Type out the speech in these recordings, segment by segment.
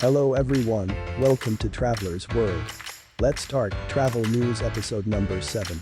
Hello everyone, welcome to Travelers World. Let's start Travel News episode number 7.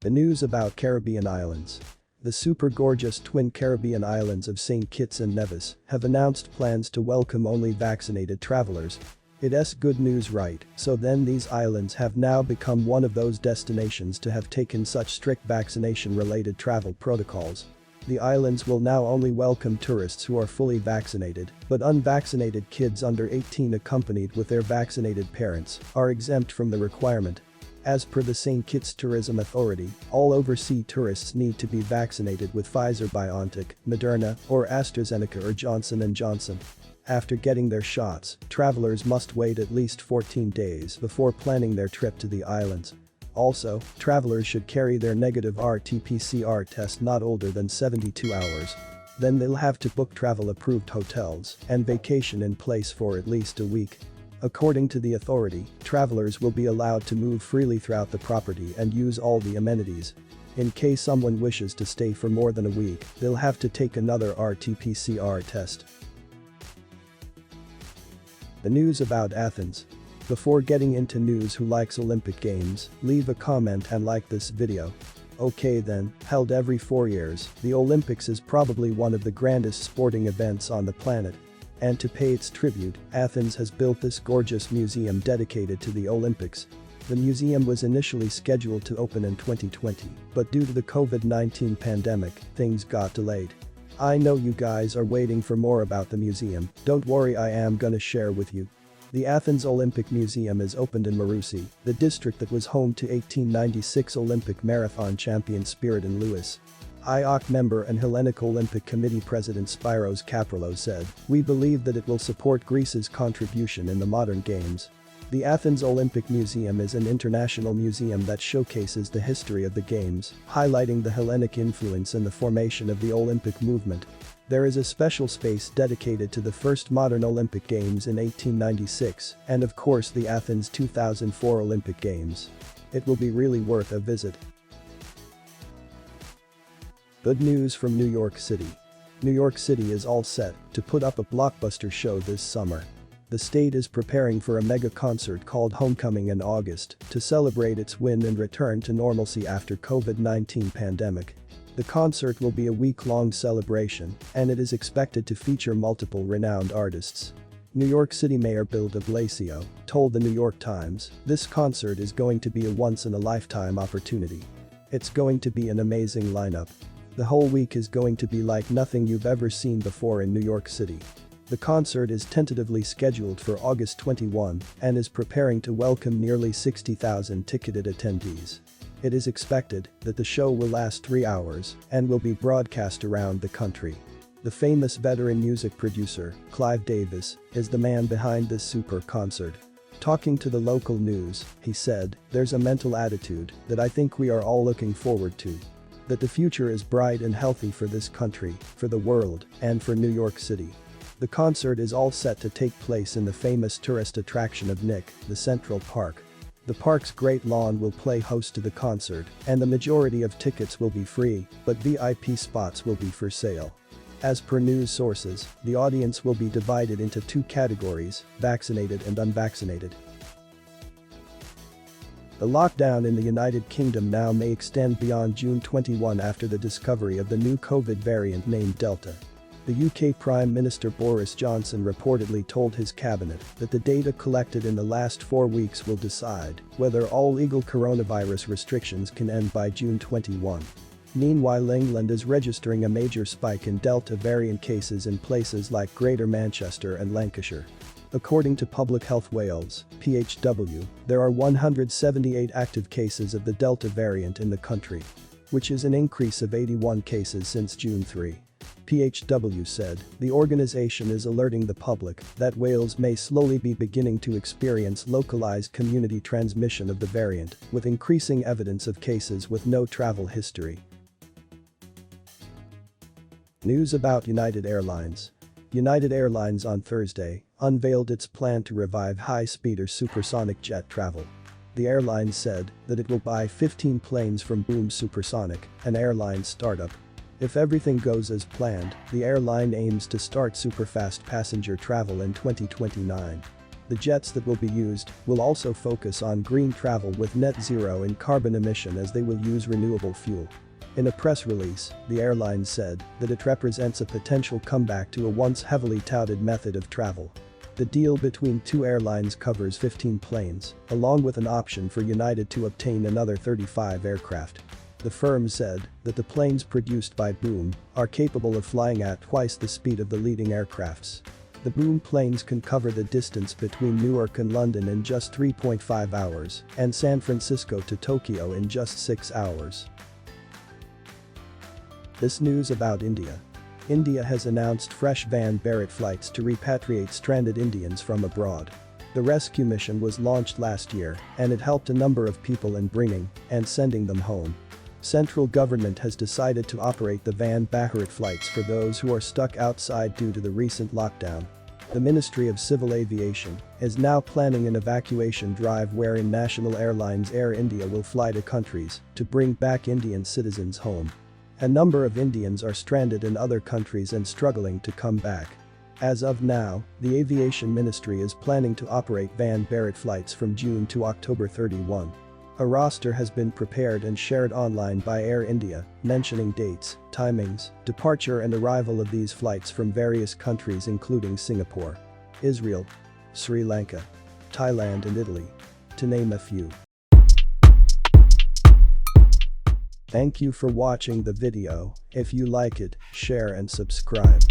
The news about Caribbean islands. The super gorgeous twin Caribbean islands of St. Kitts and Nevis have announced plans to welcome only vaccinated travelers. It's good news, right? So then these islands have now become one of those destinations to have taken such strict vaccination-related travel protocols. The islands will now only welcome tourists who are fully vaccinated, but unvaccinated kids under 18 accompanied with their vaccinated parents are exempt from the requirement. As per the St. Kitts Tourism Authority, all overseas tourists need to be vaccinated with Pfizer-BioNTech, Moderna, or AstraZeneca or Johnson & Johnson. After getting their shots, travelers must wait at least 14 days before planning their trip to the islands. Also, travelers should carry their negative RT-PCR test not older than 72 hours. Then they'll have to book travel-approved hotels and vacation in place for at least a week. According to the authority, travelers will be allowed to move freely throughout the property and use all the amenities. In case someone wishes to stay for more than a week, they'll have to take another RT-PCR test. The news about Athens. Before getting into news, who likes Olympic Games, leave a comment and like this video. Okay then, held every 4 years, the Olympics is probably one of the grandest sporting events on the planet. And to pay its tribute, Athens has built this gorgeous museum dedicated to the Olympics. The museum was initially scheduled to open in 2020, but due to the COVID-19 pandemic, things got delayed. I know you guys are waiting for more about the museum, don't worry, I am gonna share with you. The Athens Olympic Museum is opened in Marousi, the district that was home to 1896 Olympic marathon champion Spiridon Lewis. IOC member and Hellenic Olympic Committee President Spyros Kaprillos said, "We believe that it will support Greece's contribution in the modern games." The Athens Olympic Museum is an international museum that showcases the history of the games, highlighting the Hellenic influence in the formation of the Olympic movement. There is a special space dedicated to the first modern Olympic Games in 1896 and of course the Athens 2004 Olympic Games. It will be really worth a visit. Good news from New York City. New York City is all set to put up a blockbuster show this summer. The state is preparing for a mega concert called Homecoming in August to celebrate its win and return to normalcy after COVID-19 pandemic. The concert will be a week-long celebration, and it is expected to feature multiple renowned artists. New York City Mayor Bill de Blasio told the New York Times, "This concert is going to be a once-in-a-lifetime opportunity. It's going to be an amazing lineup. The whole week is going to be like nothing you've ever seen before in New York City." The concert is tentatively scheduled for August 21 and is preparing to welcome nearly 60,000 ticketed attendees. It is expected that the show will last 3 hours and will be broadcast around the country. The famous veteran music producer, Clive Davis, is the man behind this super concert. Talking to the local news, he said, "There's a mental attitude that I think we are all looking forward to. That the future is bright and healthy for this country, for the world, and for New York City." The concert is all set to take place in the famous tourist attraction of Nick, the Central Park. The park's great lawn will play host to the concert, and the majority of tickets will be free, but VIP spots will be for sale. As per news sources, the audience will be divided into 2 categories, vaccinated and unvaccinated. The lockdown in the United Kingdom now may extend beyond June 21 after the discovery of the new COVID variant named Delta. The UK Prime Minister Boris Johnson reportedly told his cabinet that the data collected in the last 4 weeks will decide whether all legal coronavirus restrictions can end by June 21. Meanwhile, England is registering a major spike in Delta variant cases in places like Greater Manchester and Lancashire. According to Public Health Wales, PHW, there are 178 active cases of the Delta variant in the country, which is an increase of 81 cases since June 3. PHW said, the organization is alerting the public that Wales may slowly be beginning to experience localized community transmission of the variant, with increasing evidence of cases with no travel history. News about United Airlines. United Airlines on Thursday unveiled its plan to revive high-speed or supersonic jet travel. The airline said that it will buy 15 planes from Boom Supersonic, an airline startup. If everything goes as planned, the airline aims to start superfast passenger travel in 2029. The jets that will be used will also focus on green travel with net zero in carbon emission as they will use renewable fuel. In a press release, the airline said that it represents a potential comeback to a once heavily touted method of travel. The deal between two airlines covers 15 planes, along with an option for United to obtain another 35 aircraft. The firm said that the planes produced by Boom are capable of flying at twice the speed of the leading aircrafts. The Boom planes can cover the distance between Newark and London in just 3.5 hours and San Francisco to Tokyo in just 6 hours. This news about India. India has announced fresh Van Bharat flights to repatriate stranded Indians from abroad. The rescue mission was launched last year and it helped a number of people in bringing and sending them home. Central government has decided to operate the Van Bharat flights for those who are stuck outside due to the recent lockdown. The Ministry of Civil Aviation is now planning an evacuation drive wherein national airlines Air India will fly to countries to bring back Indian citizens home. A number of Indians are stranded in other countries and struggling to come back. As of now, the Aviation Ministry is planning to operate Van Bharat flights from June to October 31. A roster has been prepared and shared online by Air India, mentioning dates, timings, departure and arrival of these flights from various countries including Singapore, Israel, Sri Lanka, Thailand and Italy, to name a few. Thank you for watching the video. If you like it, share and subscribe.